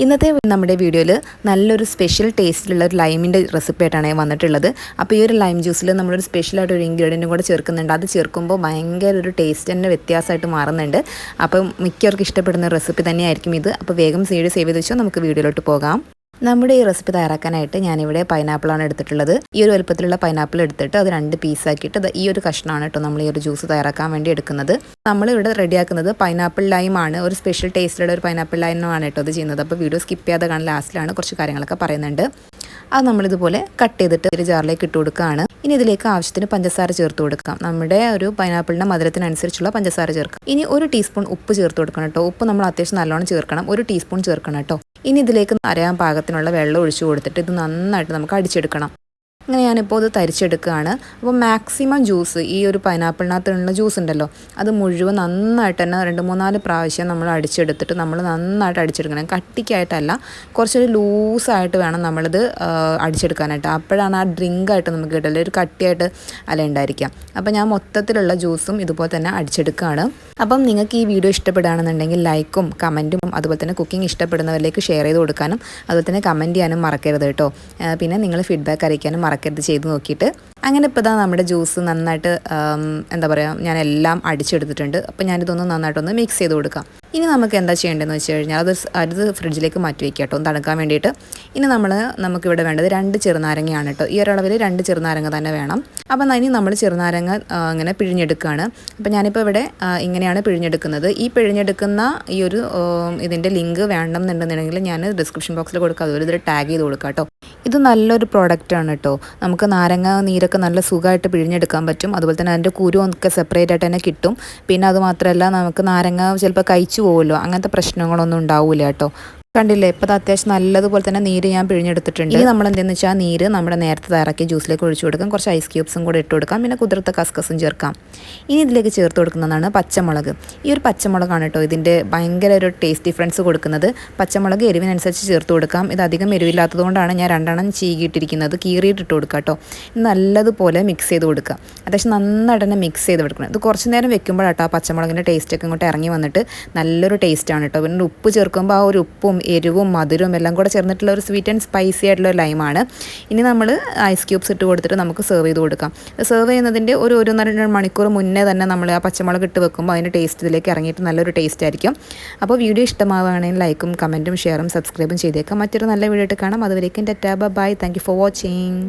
ഇന്നത്തെ നമ്മുടെ വീഡിയോയിൽ നല്ലൊരു സ്പെഷ്യൽ ടേസ്റ്റിലുള്ള ഒരു ലൈമിൻ്റെ റെസിപ്പി ആയിട്ടാണ് വന്നിട്ടുള്ളത്. അപ്പോൾ ഈ ഒരു ലൈം ജ്യൂസിൽ നമ്മളൊരു സ്പെഷ്യലായിട്ട് ഒരു ഇൻഗ്രീഡിയൻറ്റും കൂടെ ചേർക്കുന്നുണ്ട്. അത് ചേർക്കുമ്പോൾ ഭയങ്കര ഒരു ടേസ്റ്റ് തന്നെ വ്യത്യാസമായിട്ട് മാറുന്നുണ്ട്. അപ്പം മിക്കവർക്കും ഇഷ്ടപ്പെടുന്ന റെസിപ്പി തന്നെയായിരിക്കും ഇത്. അപ്പോൾ വേഗം സേവ് ചെയ്ത് വെച്ചോ, നമുക്ക് വീഡിയോയിലോട്ട് പോകാം. നമ്മുടെ ഈ റെസിപ്പി തയ്യാറാക്കാനായിട്ട് ഞാനിവിടെ പൈനാപ്പിളാണ് എടുത്തിട്ടുള്ളത്. ഈ ഒരു വലുപ്പത്തിലുള്ള പൈനാപ്പിൾ എടുത്തിട്ട് അത് 2 പീസാക്കിയിട്ട് ഈ ഒരു കഷ്ണമാണ് കേട്ടോ നമ്മൾ ഈ ഒരു ജ്യൂസ് തയ്യാറാക്കാൻ വേണ്ടി എടുക്കുന്നത്. നമ്മളിവിടെ റെഡിയാക്കുന്നത് പൈനാപ്പിൾ ലൈമാണ്. ഒരു സ്പെഷ്യൽ ടേസ്റ്റിലുള്ള ഒരു പൈനാപ്പിൾ ലൈമാണ് കേട്ടോ അത് ചെയ്യുന്നത്. അപ്പോൾ വീഡിയോ സ്കിപ്പ് ചെയ്യാതെ കാണാൻ ലാസ്റ്റിലാണ് കുറച്ച് കാര്യങ്ങളൊക്കെ പറയുന്നുണ്ട്. അത് നമ്മളിതുപോലെ കട്ട് ചെയ്തിട്ട് ഒരു ജാറിലേക്ക് ഇട്ട് കൊടുക്കുകയാണ്. ഇനി ഇതിലേക്ക് ആവശ്യത്തിന് പഞ്ചസാര ചേർത്ത് കൊടുക്കാം. നമ്മുടെ ഒരു പൈനാപ്പിളിൻ്റെ മധുരത്തിനനുസരിച്ചുള്ള പഞ്ചസാര ചേർക്കാം. ഇനി 1 ടീസ്പൂൺ ഉപ്പ് ചേർത്ത് കൊടുക്കണം കേട്ടോ. ഉപ്പ് നമ്മൾ അത്യാവശ്യം നല്ലോണം ചേർക്കണം. 1 ടീസ്പൂൺ ചേർക്കണം കേട്ടോ. ഇനി ഇതിലേക്ക് അരയാൻ പാകത്തിനുള്ള വെള്ളം ഒഴിച്ചു കൊടുത്തിട്ട് ഇത് നന്നായിട്ട് നമുക്ക് അടിച്ചെടുക്കണം. അങ്ങനെ ഞാനിപ്പോൾ ഇത് തരിച്ചെടുക്കുകയാണ്. അപ്പോൾ മാക്സിമം ജ്യൂസ് ഈ ഒരു പൈനാപ്പിളിനകത്തുള്ള ജ്യൂസ് ഉണ്ടല്ലോ അത് മുഴുവൻ നന്നായിട്ട് തന്നെ 2-3-4 പ്രാവശ്യം നമ്മൾ അടിച്ചെടുത്തിട്ട് നമ്മൾ നന്നായിട്ട് അടിച്ചെടുക്കണം. കട്ടിക്കായിട്ടല്ല, കുറച്ചൊരു ലൂസായിട്ട് വേണം നമ്മളിത് അടിച്ചെടുക്കാനായിട്ട്. അപ്പോഴാണ് ആ ഡ്രിങ്കായിട്ട് നമുക്ക് കിട്ടില്ല, ഒരു കട്ടിയായിട്ട് അല്ല ഉണ്ടായിരിക്കാം. അപ്പോൾ ഞാൻ മൊത്തത്തിലുള്ള ജ്യൂസും ഇതുപോലെ തന്നെ അടിച്ചെടുക്കുകയാണ്. അപ്പം നിങ്ങൾക്ക് ഈ വീഡിയോ ഇഷ്ടപ്പെടുകയാണെന്നുണ്ടെങ്കിൽ ലൈക്കും കമൻറ്റും അതുപോലെ തന്നെ കുക്കിംഗ് ഇഷ്ടപ്പെടുന്നവരിലേക്ക് ഷെയർ ചെയ്ത് കൊടുക്കാനും അതുപോലെ തന്നെ കമൻറ്റ് ചെയ്യാനും മറക്കരുത് കേട്ടോ. പിന്നെ നിങ്ങൾ ഫീഡ്ബാക്ക് അറിയിക്കാനും മറക്കരുത് ചെയ്ത് നോക്കിയിട്ട്. അങ്ങനെ ഇപ്പോൾ നമ്മുടെ ജ്യൂസ് നന്നായിട്ട് എന്താ പറയുക, ഞാനെല്ലാം അടിച്ചെടുത്തിട്ടുണ്ട്. അപ്പോൾ ഞാനിതൊന്ന് നന്നായിട്ടൊന്ന് മിക്സ് ചെയ്ത് കൊടുക്കാം. ഇനി നമുക്ക് എന്താ ചെയ്യേണ്ടതെന്ന് വെച്ച് കഴിഞ്ഞാൽ അത് ഫ്രിഡ്ജിലേക്ക് മാറ്റി വയ്ക്കുക കേട്ടോ, തണുക്കാൻ വേണ്ടിയിട്ട്. ഇനി നമുക്കിവിടെ വേണ്ടത് 2 ചെറുനാരങ്ങയാണ് കേട്ടോ. ഈ ഒരളവിൽ 2 ചെറുനാരങ്ങ തന്നെ വേണം. അപ്പം ഇനി നമ്മൾ ചെറുനാരങ്ങ ഇങ്ങനെ പിഴിഞ്ഞെടുക്കുകയാണ്. അപ്പം ഞാനിപ്പോൾ ഇവിടെ ഇങ്ങനെയാണ് പിഴിഞ്ഞെടുക്കുന്നത്. ഈ പിഴിഞ്ഞെടുക്കുന്ന ഈ ഒരു ഇതിൻ്റെ ലിങ്ക് വേണമെന്നുണ്ടെന്നുണ്ടെങ്കിൽ ഞാൻ ഡിസ്ക്രിപ്ഷൻ ബോക്സിൽ കൊടുക്കാം, അതുപോലെ ഇതിൽ ടാഗ് ചെയ്ത് കൊടുക്കാം കേട്ടോ. ഇത് നല്ലൊരു പ്രോഡക്റ്റാണ് കേട്ടോ. നമുക്ക് നാരങ്ങ നീരൊക്കെ നല്ല സുഖമായിട്ട് പിഴിഞ്ഞെടുക്കാൻ പറ്റും. അതുപോലെ തന്നെ അതിൻ്റെ കുരു ഒക്കെ സെപ്പറേറ്റ് ആയിട്ട് തന്നെ കിട്ടും. പിന്നെ അത് മാത്രമല്ല, നമുക്ക് നാരങ്ങ ചിലപ്പോൾ കഴിച്ചു പോകുമല്ലോ, അങ്ങനത്തെ പ്രശ്നങ്ങളൊന്നും ഉണ്ടാവില്ല കേട്ടോ. കണ്ടില്ലേ, ഇപ്പോൾ അത്യാവശ്യം നല്ലതുപോലെ തന്നെ നീര് ഞാൻ പിഴിഞ്ഞെടുത്തിട്ടുണ്ട്. ഇനി നമ്മൾ എന്തെന്ന് വെച്ചാൽ നീര് നമ്മുടെ നേരത്തെ തയ്യാറാക്കിയ ജ്യൂസിലേക്ക് ഒഴിച്ചു കൊടുക്കാം. കുറച്ച് ഐസ് ക്യൂബ്സും കൂടെ ഇട്ട് കൊടുക്കാം. പിന്നെ കുതിർത്ത കസ്കസും ചേർക്കാം. ഇനി ഇതിലേക്ക് ചേർത്ത് കൊടുക്കുന്നതാണ് പച്ചമുളക്. ഈ ഒരു പച്ചമുളകാണ് കേട്ടോ ഇതിൻ്റെ ഭയങ്കര ഒരു ടേസ്റ്റ് ഡിഫറൻസ് കൊടുക്കുന്നത്. പച്ചമുളക് എരിവിനനുസരിച്ച് ചേർത്ത് കൊടുക്കാം. ഇത് അധികം എരിവില്ലാത്തത് കൊണ്ടാണ് ഞാൻ 2 എണ്ണം ചീകിയിട്ടിരിക്കുന്നത്. കീറിയിട്ടിട്ട് കൊടുക്കാം കേട്ടോ. നല്ലതുപോലെ മിക്സ് ചെയ്ത് കൊടുക്കുക. അത്യാവശ്യം നന്നായിട്ട് തന്നെ മിക്സ് ചെയ്ത് കൊടുക്കണം. ഇത് കുറച്ച് നേരം വെക്കുമ്പോഴാട്ടോ ആ പച്ചമുളകിൻ്റെ ടേസ്റ്റൊക്കെ ഇങ്ങോട്ട് ഇറങ്ങി വന്നിട്ട് നല്ലൊരു ടേസ്റ്റാണ് കേട്ടോ. പിന്നെ ഉപ്പ് ചേർക്കുമ്പോൾ ആ ഒരു ഉപ്പും എരിവും മധുരവും എല്ലാം കൂടെ ചേർന്നിട്ടുള്ള ഒരു സ്വീറ്റ് ആൻഡ് സ്പൈസി ആയിട്ടുള്ള ഒരു ലൈമാണ്. ഇനി നമ്മൾ ഐസ് ക്യൂബ്സ് ഇട്ട് കൊടുത്തിട്ട് നമുക്ക് സെർവ് ചെയ്ത് കൊടുക്കാം. സെർവ് ചെയ്യുന്നതിൻ്റെ ഒരു 1-2 മണിക്കൂർ മുന്നേ തന്നെ നമ്മൾ ആ പച്ചമുളക് ഇട്ട് വെക്കുമ്പോൾ അതിൻ്റെ ടേസ്റ്റ് ഇതിലേക്ക് ഇറങ്ങിയിട്ട് നല്ലൊരു ടേസ്റ്റ് ആയിരിക്കും. അപ്പോൾ വീഡിയോ ഇഷ്ടമാവുകയാണെങ്കിൽ ലൈക്കും കമൻറ്റും ഷെയറും സബ്സ്ക്രൈബും ചെയ്തേക്കാം. മറ്റൊരു നല്ല വീഡിയോ ആയിട്ട് കാണാം. അതുവരേക്കും tata bye. Thank you for watching.